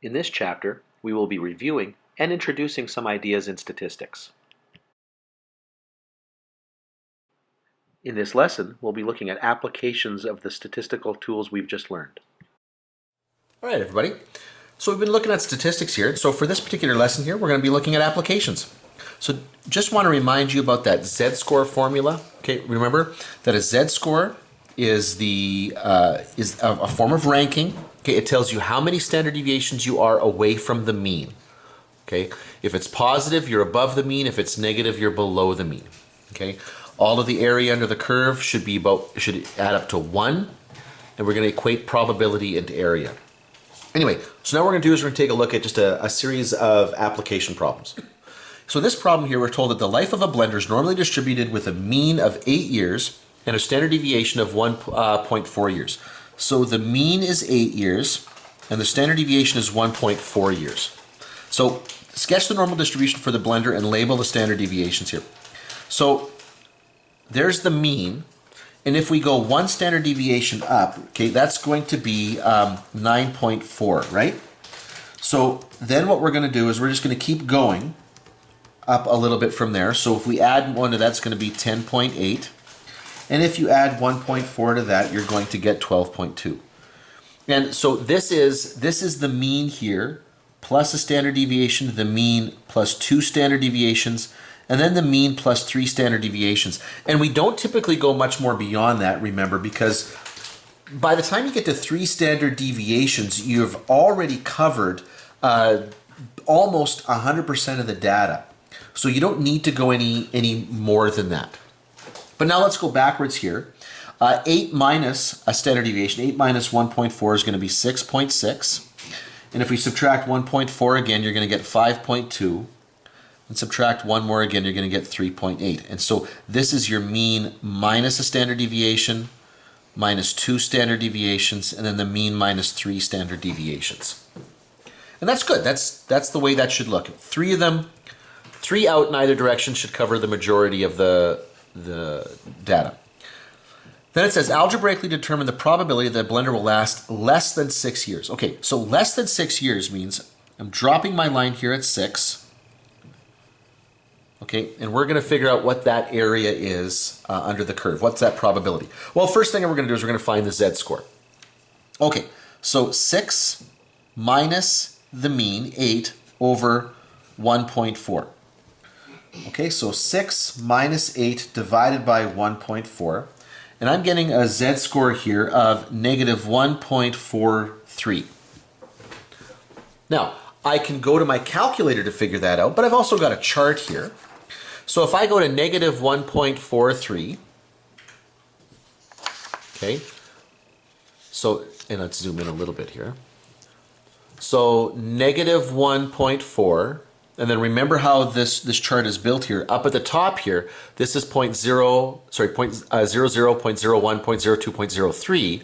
In this chapter, we will be reviewing and introducing some ideas in statistics. In this lesson, we'll be looking at applications of the statistical tools we've just learned. All right, everybody. So we've been looking at statistics here. So for this particular lesson here, we're going to be looking at applications. So just want to remind you about that Z-score formula. Okay, remember that a Z-score is a form of ranking. Okay, it tells you how many standard deviations you are away from the mean. Okay, if it's positive, you're above the mean. If it's negative, you're below the mean. Okay, all of the area under the curve should add up to 1, and we're going to equate probability into area. Anyway, so now what we're going to do is we're going to take a look at just a series of application problems. So this problem here, we're told that the life of a blender is normally distributed with a mean of 8 years and a standard deviation of 1.4 years. So the mean is 8 years and the standard deviation is 1.4 years. So sketch the normal distribution for the blender and label the standard deviations here. So there's the mean. And if we go 1 standard deviation up, okay, that's going to be 9.4, right? So then what we're going to do is we're just going to keep going up a little bit from there. So if we add 1 to that, it's going to be 10.8. And if you add 1.4 to that, you're going to get 12.2. And so this is the mean here, plus a standard deviation, the mean plus 2 standard deviations, and then the mean plus 3 standard deviations. And we don't typically go much more beyond that, remember, because by the time you get to 3 standard deviations, you've already covered almost 100% of the data. So you don't need to go any more than that. But now let's go backwards here. 8 minus a standard deviation, 8 minus 1.4 is going to be 6.6. And if we subtract 1.4 again, you're going to get 5.2. And subtract 1 more again, you're going to get 3.8. And so this is your mean minus a standard deviation, minus 2 standard deviations, and then the mean minus 3 standard deviations. And that's good. That's the way that should look. 3 of them, 3 out in either direction should cover the majority of the data. Then it says algebraically determine the probability that a blender will last less than 6 years. Okay, so less than 6 years means I'm dropping my line here at 6. Okay, and we're going to figure out what that area is under the curve. What's that probability? Well, first thing we're going to do is we're going to find the Z-score. Okay, so 6 minus the mean, 8, over 1.4. Okay, so 6 minus 8 divided by 1.4. And I'm getting a Z-score here of negative 1.43. Now, I can go to my calculator to figure that out, but I've also got a chart here. So if I go to negative 1.43, okay, so, and let's zoom in a little bit here. So negative 1.4, and then remember how this chart is built here. Up at the top here, this is 0.00, 0.01, 0.02, 0.03.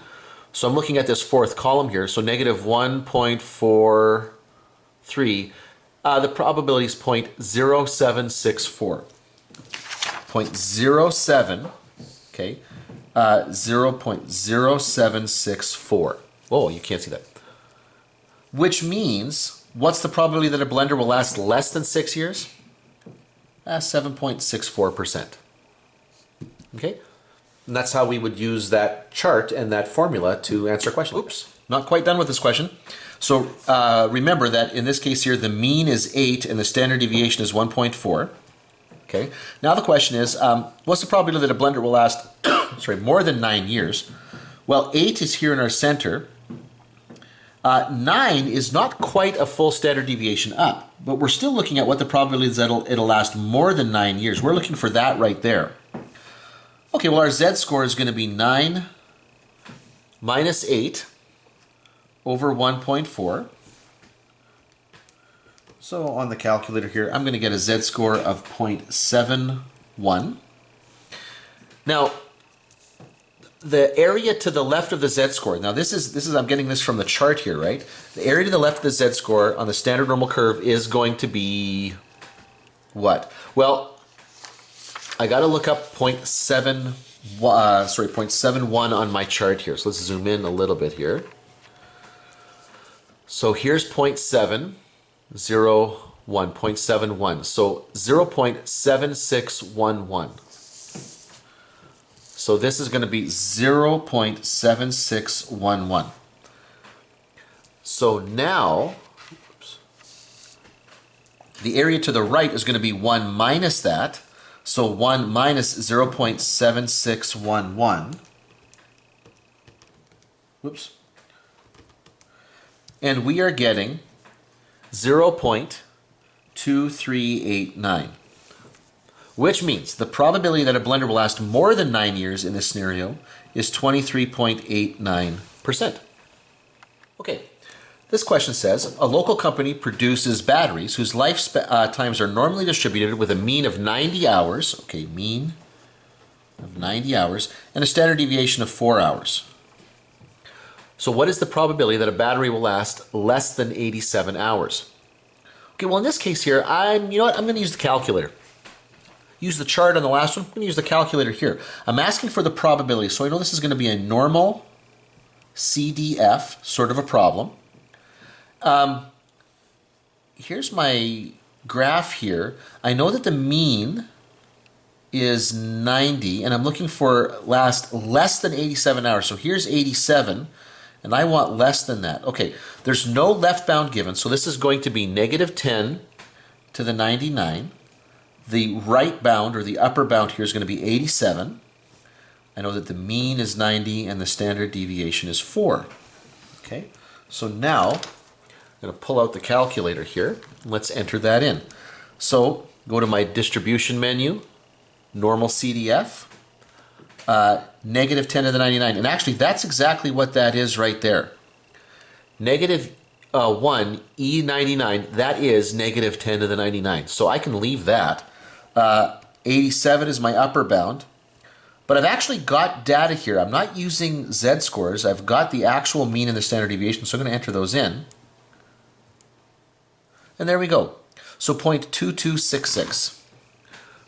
So I'm looking at this fourth column here. So negative 1.43. The probability is 0.0764. 0.07, okay, 0.0764. Whoa, you can't see that. Which means, what's the probability that a blender will last less than 6 years? 7.64%. Okay, and that's how we would use that chart and that formula to answer a question. Oops, not quite done with this question. So remember that in this case here, the mean is 8 and the standard deviation is 1.4. Okay. Now the question is, what's the probability that a blender will last more than 9 years? Well, 8 is here in our center. 9 is not quite a full standard deviation up, but we're still looking at what the probability is that it'll last more than 9 years. We're looking for that right there. Okay, well our Z-score is going to be 9 minus 8 over 1.4. So on the calculator here, I'm going to get a Z-score of 0.71. Now, the area to the left of the Z-score, now this is I'm getting this from the chart here, right? The area to the left of the Z-score on the standard normal curve is going to be what? Well, I got to look up 0.71 on my chart here. So let's zoom in a little bit here. So here's 0.701, 0.71. So 0.7611. So this is going to be 0.7611. So now, the area to the right is going to be 1 minus that. So 1 minus 0.7611. Whoops. And we are getting 0.2389. Which means the probability that a blender will last more than 9 years in this scenario is 23.89%. Okay, this question says, a local company produces batteries whose lifetimes are normally distributed with a mean of 90 hours, okay, mean of 90 hours, and a standard deviation of 4 hours. So what is the probability that a battery will last less than 87 hours? Okay, well in this case here, I'm going to use the calculator. Use the chart on the last one. I'm going to use the calculator here. I'm asking for the probability, so I know this is going to be a normal CDF sort of a problem. Here's my graph here. I know that the mean is 90, and I'm looking for last less than 87 hours. So here's 87, and I want less than that. Okay, there's no left bound given, so this is going to be negative 10 to the 99. The right bound, or the upper bound here, is going to be 87. I know that the mean is 90 and the standard deviation is 4. Okay, so now I'm going to pull out the calculator here. Let's enter that in. So go to my distribution menu, normal CDF, negative 10 to the 99. And actually, that's exactly what that is right there. Negative 1, E99, that is negative 10 to the 99. So I can leave that. 87 is my upper bound. But I've actually got data here. I'm not using Z-scores. I've got the actual mean and the standard deviation, so I'm going to enter those in. And there we go. So 0.2266.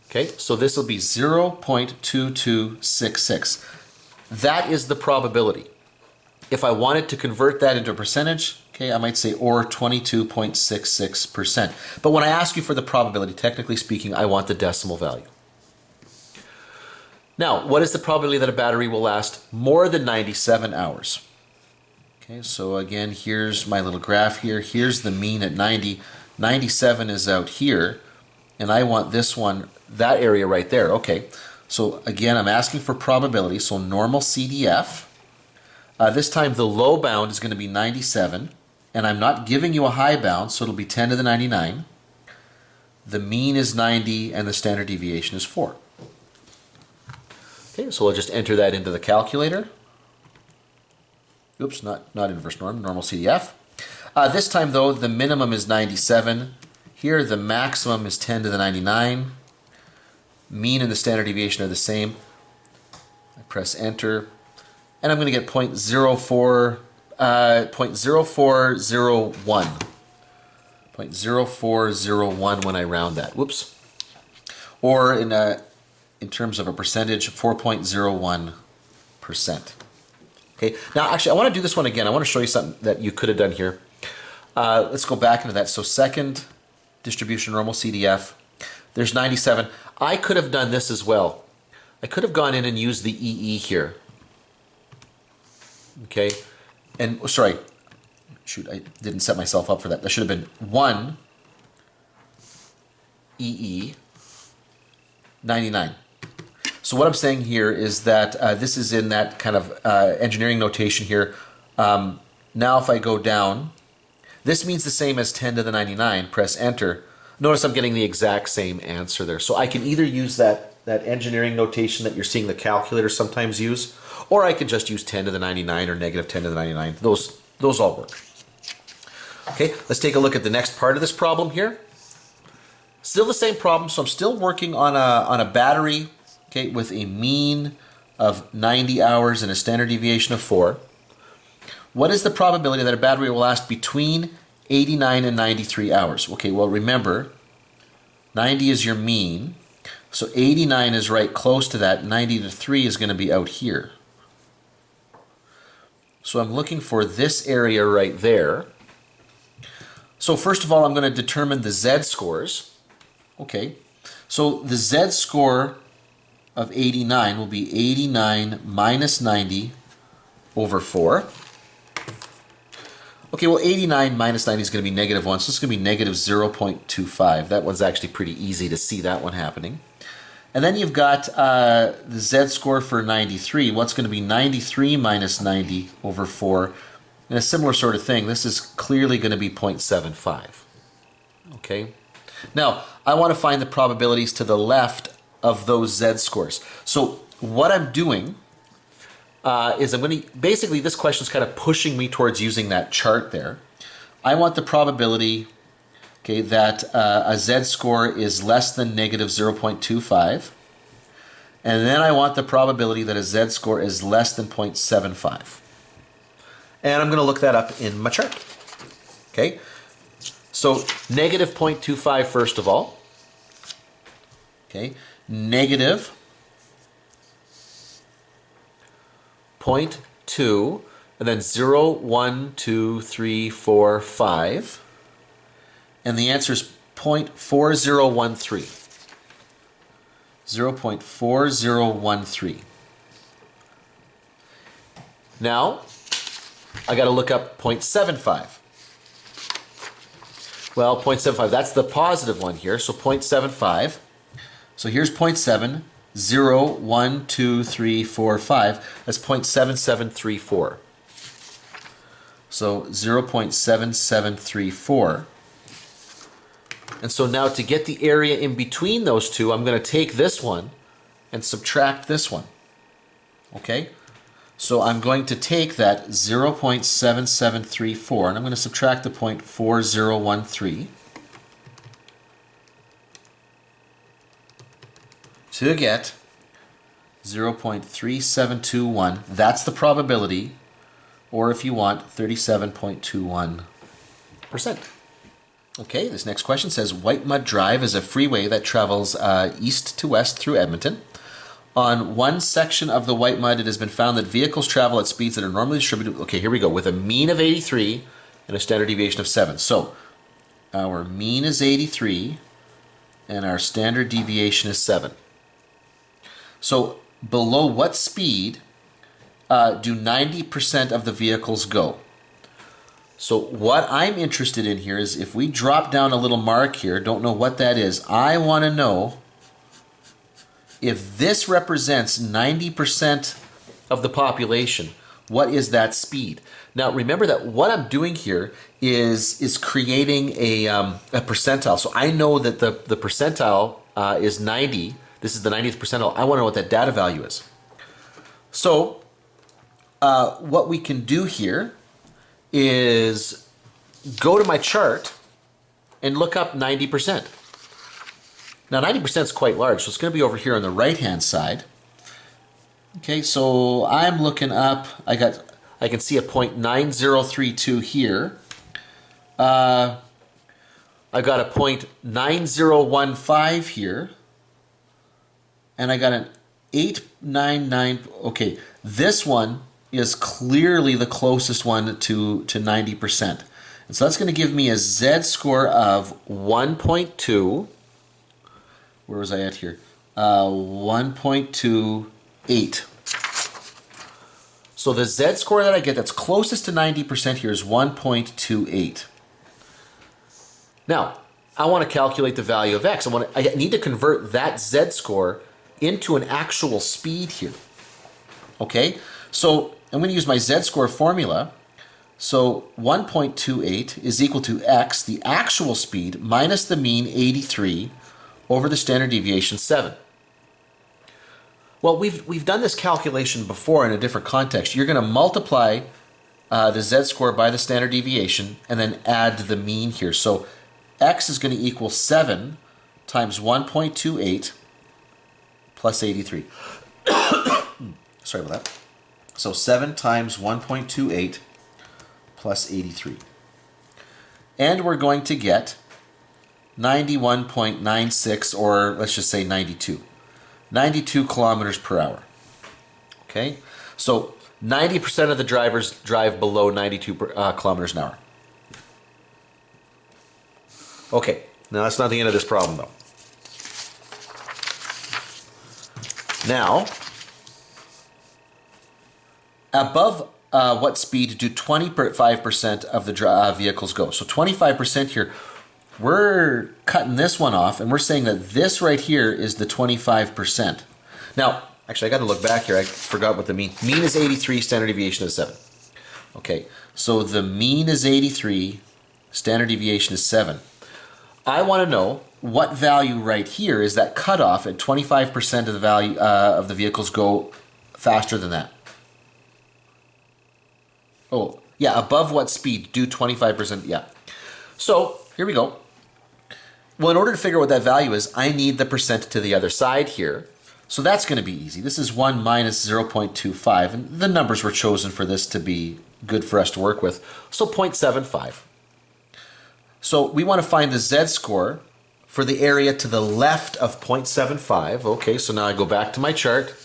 Okay, so this will be 0.2266. That is the probability. If I wanted to convert that into a percentage, okay, I might say or 22.66%. But when I ask you for the probability, technically speaking, I want the decimal value. Now, what is the probability that a battery will last more than 97 hours? Okay, so again, here's my little graph here. Here's the mean at 90. 97 is out here, and I want this one, that area right there. Okay, so again, I'm asking for probability, so normal CDF. This time the low bound is going to be 97, and I'm not giving you a high bound, so it'll be 10 to the 99. The mean is 90, and the standard deviation is 4. Okay, so we'll just enter that into the calculator. Oops, not inverse norm, normal CDF. This time though, the minimum is 97. Here the maximum is 10 to the 99. Mean and the standard deviation are the same. I press enter, and I'm going to get 0.0401. 0.0401 when I round that. Whoops. Or in terms of a percentage, 4.01%. Okay, now actually I want to do this one again. I want to show you something that you could have done here. Let's go back into that. So second distribution, normal CDF, there's 97. I could have done this as well. I could have gone in and used the EE here. Okay, and sorry, shoot, I didn't set myself up for that. That should have been 1 EE 99. So what I'm saying here is that this is in that kind of engineering notation here. Now if I go down, this means the same as 10 to the 99, press enter. Notice I'm getting the exact same answer there. So I can either use that engineering notation that you're seeing the calculator sometimes use, or I can just use 10 to the 99 or negative 10 to the 99. Those all work. Okay, let's take a look at the next part of this problem here. Still the same problem, so I'm still working on a battery, okay, with a mean of 90 hours and a standard deviation of 4. What is the probability that a battery will last between 89 and 93 hours? Okay, well remember, 90 is your mean, so 89 is right close to that, 90 to 3 is going to be out here. So I'm looking for this area right there. So first of all, I'm going to determine the Z-scores. Okay, so the Z-score of 89 will be 89 minus 90 over 4. Okay, well 89 minus 90 is going to be negative 1, so it's going to be negative 0.25. That one's actually pretty easy to see that one happening. And then you've got the Z-score for 93. What's going to be 93 minus 90 over 4? And a similar sort of thing. This is clearly going to be 0.75. Okay? Now, I want to find the probabilities to the left of those Z-scores. So what I'm doing is I'm going to, basically this question is kind of pushing me towards using that chart there. I want the probability, okay, that a Z-score is less than negative 0.25. And then I want the probability that a Z-score is less than 0.75. And I'm going to look that up in my chart. Okay, so negative 0.25 first of all. Okay, negative 0.2, and then 0, 1, 2, 3, 4, 5. And the answer is 0.4013. 0.4013. Now, I got to look up 0.75. Well, 0.75, that's the positive one here, so 0.75. So here's 0.7, 0, 1, 2, 3, 4, 5. That's 0.7734. So 0.7734. And so now to get the area in between those two, I'm going to take this one and subtract this one. Okay? So I'm going to take that 0.7734 and I'm going to subtract the 0.4013 to get 0.3721. That's the probability, or if you want, 37.21%. Okay, this next question says, White Mud Drive is a freeway that travels east to west through Edmonton. On one section of the White Mud, it has been found that vehicles travel at speeds that are normally distributed. Okay, here we go, with a mean of 83 and a standard deviation of 7. So our mean is 83 and our standard deviation is 7. So below what speed do 90% of the vehicles go? So what I'm interested in here is if we drop down a little mark here, don't know what that is, I want to know if this represents 90% of the population, what is that speed? Now remember that what I'm doing here is creating a percentile. So I know that the percentile is 90. This is the 90th percentile. I want to know what that data value is. So what we can do here is go to my chart and look up 90%. Now 90% is quite large, so it's going to be over here on the right-hand side. Okay, so I'm looking up, I can see a 0.9032 here. I've got a 0.9015 here. And I got an 899, okay, this one is clearly the closest one to 90%. And so that's going to give me a Z-score of 1.2. Where was I at here? 1.28. So the Z-score that I get that's closest to 90% here is 1.28. Now, I want to calculate the value of X. I need to convert that Z-score into an actual speed here. Okay, so I'm going to use my Z-score formula. So 1.28 is equal to X, the actual speed, minus the mean 83 over the standard deviation 7. Well, we've done this calculation before in a different context. You're going to multiply the Z-score by the standard deviation and then add the mean here. So X is going to equal 7 times 1.28 plus 83. Sorry about that. So 7 times 1.28 plus 83. And we're going to get 91.96, or let's just say 92. 92 kilometers per hour. Okay? So 90% of the drivers drive below 92 kilometers an hour. Okay, now that's not the end of this problem though. Now, above what speed do 25% of the vehicles go? So 25% here, we're cutting this one off and we're saying that this right here is the 25%. Now, actually I got to look back here. I forgot what the mean. Mean is 83, standard deviation is 7. Okay, so the mean is 83, standard deviation is 7. I want to know what value right here is that cutoff at 25% of the value of the vehicles go faster than that. Oh, yeah, above what speed do 25%, yeah. So, here we go. Well, in order to figure out what that value is, I need the percent to the other side here. So that's going to be easy. This is 1 minus 0.25, and the numbers were chosen for this to be good for us to work with. So 0.75. So we want to find the z-score for the area to the left of 0.75. Okay, so now I go back to my chart,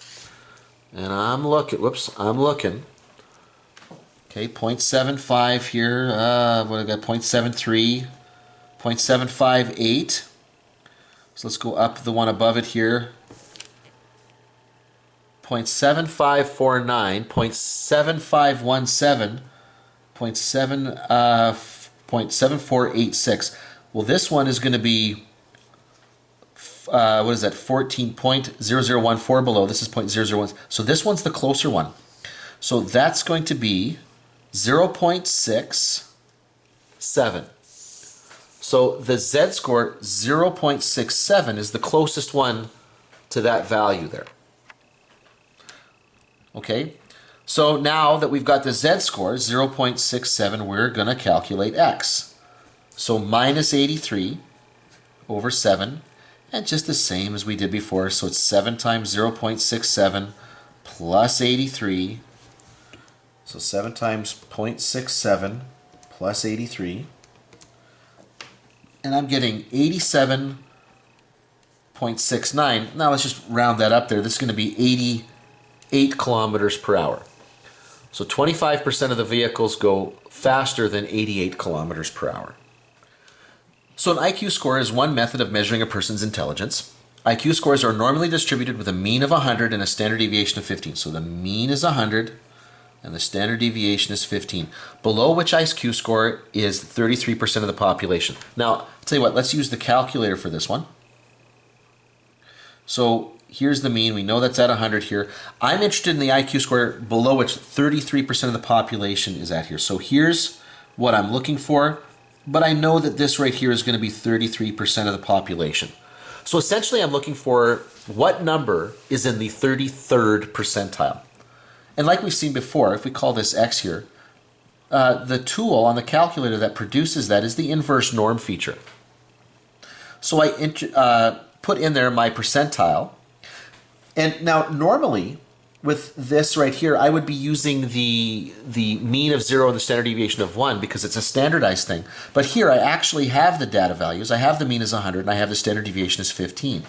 and I'm looking. I'm looking. Okay, 0.75 here. What have I got? 0.73, 0.758. So let's go up the one above it here. 0.7549, 0.7517, 0.7486. Well, this one is going to be, what is that, 14.0014 below. This is 0.001. So this one's the closer one. So that's going to be 0.67. So the z-score, 0.67, is the closest one to that value there. Okay, so now that we've got the z-score, 0.67, we're going to calculate x. So minus 83 over 7, and just the same as we did before, so it's 7 times 0.67 plus 83. So 7 times 0.67 plus 83. And I'm getting 87.69. Now let's just round that up there. This is going to be 88 kilometers per hour. So 25% of the vehicles go faster than 88 kilometers per hour. So an IQ score is one method of measuring a person's intelligence. IQ scores are normally distributed with a mean of 100 and a standard deviation of 15. So the mean is 100 and the standard deviation is 15, below which IQ score is 33% of the population. Now, I'll tell you what, let's use the calculator for this one. So here's the mean. We know that's at 100 here. I'm interested in the IQ score below which 33% of the population is at here. So here's what I'm looking for, but I know that this right here is going to be 33% of the population. So essentially I'm looking for what number is in the 33rd percentile. And like we've seen before, if we call this x here, the tool on the calculator that produces that is the inverse norm feature. So I put in there my percentile. And now normally with this right here, I would be using the mean of 0 and the standard deviation of 1 because it's a standardized thing. But here I actually have the data values. I have the mean as 100 and I have the standard deviation as 15.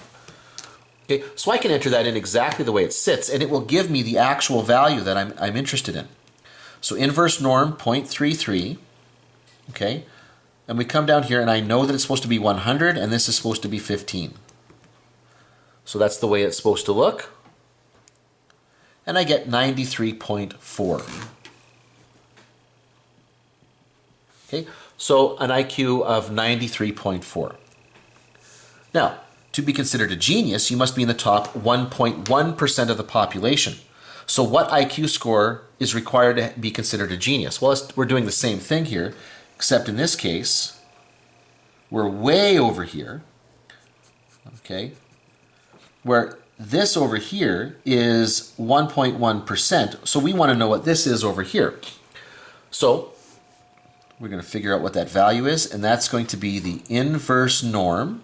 Okay, so I can enter that in exactly the way it sits and it will give me the actual value that I'm interested in. So inverse norm 0.33, okay, and we come down here and I know that it's supposed to be 100 and this is supposed to be 15. So that's the way it's supposed to look. And I get 93.4. Okay, so an IQ of 93.4. Now, to be considered a genius, you must be in the top 1.1% of the population. So what IQ score is required to be considered a genius? Well, we're doing the same thing here, except in this case, we're way over here, okay, where this over here is 1.1%. So we want to know what this is over here. So we're going to figure out what that value is, and that's going to be the inverse norm.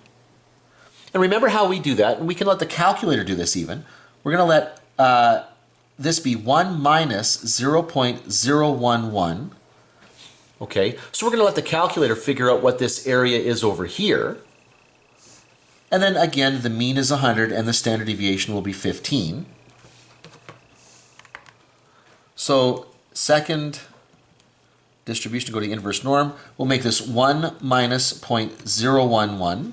And remember how we do that, and we can let the calculator do this even. We're going to let this be 1 minus 0.011. Okay, so we're going to let the calculator figure out what this area is over here. And then again, the mean is 100 and the standard deviation will be 15. So second distribution, go to the inverse norm. We'll make this 1 minus 0.011.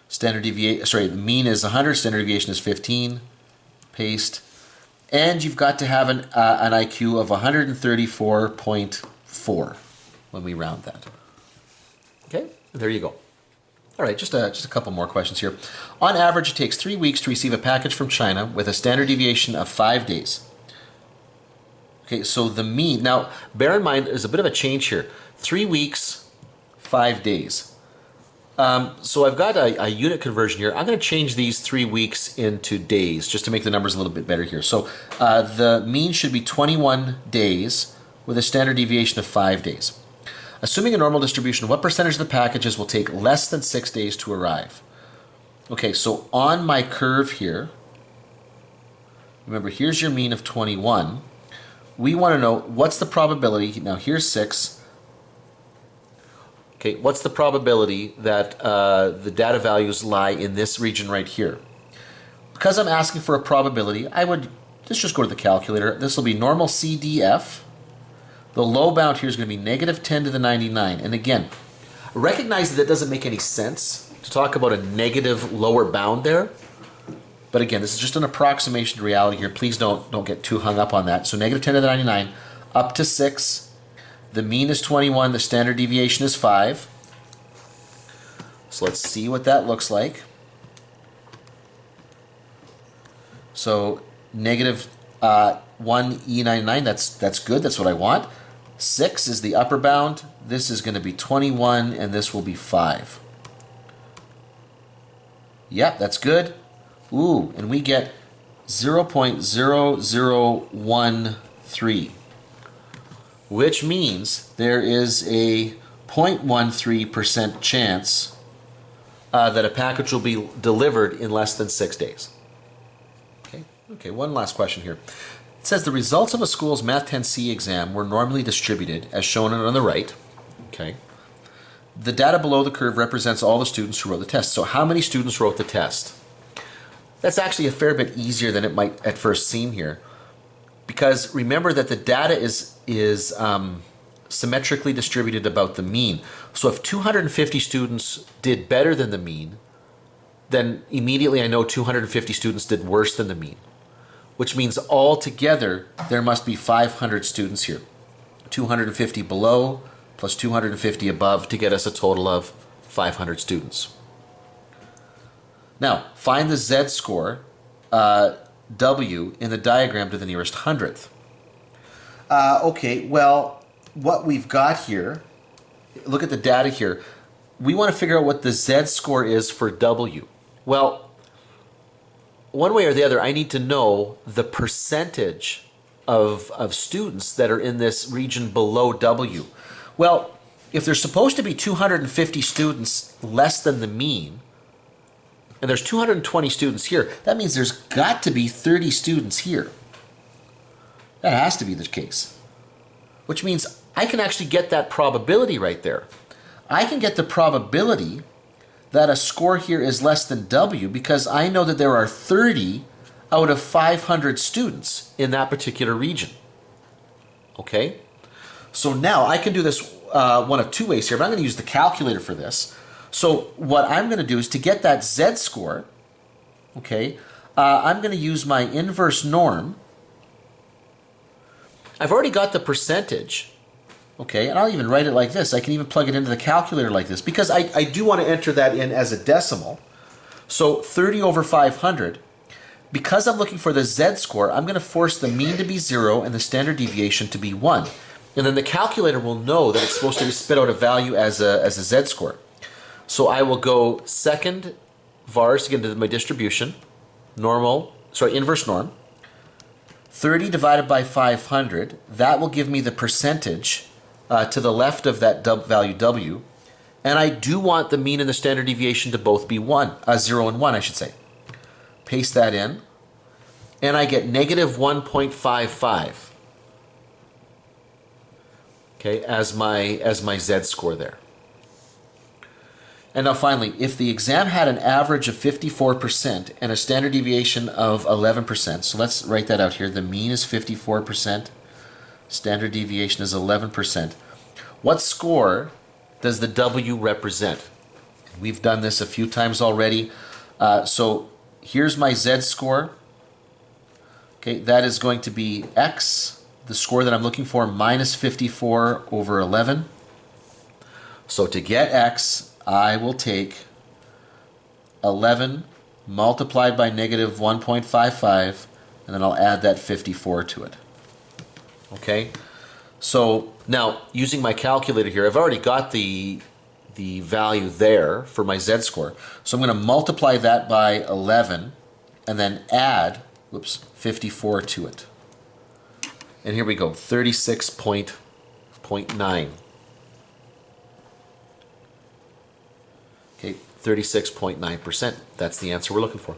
Standard deviation, sorry, the mean is 100, standard deviation is 15. Paste. And you've got to have an IQ of 134.4 when we round that. Okay, there you go. All right, just a couple more questions here. On average, it takes 3 weeks to receive a package from China with a standard deviation of 5 days. Okay, so the mean, now bear in mind there's a bit of a change here. 3 weeks, 5 days. So I've got a unit conversion here. I'm going to change these 3 weeks into days just to make the numbers a little bit better here. So the mean should be 21 days with a standard deviation of 5 days. Assuming a normal distribution, what percentage of the packages will take less than 6 days to arrive? Okay, so on my curve here, remember here's your mean of 21. We want to know what's the probability, now here's 6. Okay, what's the probability that the data values lie in this region right here? Because I'm asking for a probability, let's just go to the calculator. This will be normal CDF. The low bound here is going to be negative 10 to the 99. And again, recognize that it doesn't make any sense to talk about a negative lower bound there. But again, this is just an approximation to reality here. Please don't get too hung up on that. So negative 10 to the 99 up to 6. The mean is 21, the standard deviation is 5. So let's see what that looks like. So negative 1E99, that's good, that's what I want. 6 is the upper bound, this is going to be 21, and this will be 5. Yep, that's good. Ooh, and we get 0.0013. Which means there is a 0.13% chance that a package will be delivered in less than 6 days. Okay, one last question here. It says the results of a school's Math 10C exam were normally distributed, as shown on the right. Okay. The data below the curve represents all the students who wrote the test. So how many students wrote the test? That's actually a fair bit easier than it might at first seem here. Because remember that the data is symmetrically distributed about the mean. So if 250 students did better than the mean, then immediately I know 250 students did worse than the mean. Which means altogether there must be 500 students here. 250 below plus 250 above to get us a total of 500 students. Now, find the Z-score W in the diagram to the nearest hundredth. Okay, well, what we've got here, look at the data here. We want to figure out what the Z-score is for W. Well, one way or the other, I need to know the percentage of students that are in this region below W. Well, if there's supposed to be 250 students less than the mean, and there's 220 students here, that means there's got to be 30 students here. That has to be the case. Which means I can actually get that probability right there. I can get the probability that a score here is less than W because I know that there are 30 out of 500 students in that particular region. Okay? So now I can do this one of two ways here, but I'm going to use the calculator for this. So what I'm going to do is to get that Z-score, okay, I'm going to use my inverse norm. I've already got the percentage, okay, and I'll even write it like this. I can even plug it into the calculator like this because I do want to enter that in as a decimal. So 30 over 500. Because I'm looking for the Z-score, I'm going to force the mean to be 0 and the standard deviation to be 1. And then the calculator will know that it's supposed to spit out a value as a Z-score. So I will go second vars to get into my distribution, inverse norm. 30 divided by 500, that will give me the percentage to the left of that value W. And I do want the mean and the standard deviation to both be 0 and 1, I should say. Paste that in, and I get negative 1.55. Okay, as my Z-score there. And now finally, if the exam had an average of 54% and a standard deviation of 11%, so let's write that out here. The mean is 54%, Standard deviation is 11%. What score does the W represent? We've done this a few times already. So here's my Z-score. Okay, that is going to be X, the score that I'm looking for, minus 54 over 11. So to get X, I will take 11 multiplied by negative 1.55, and then I'll add that 54 to it. Okay, so now using my calculator here, I've already got the value there for my Z-score. So I'm going to multiply that by 11 and then add, 54 to it. And here we go, 36.9. Okay, 36.9%. That's the answer we're looking for.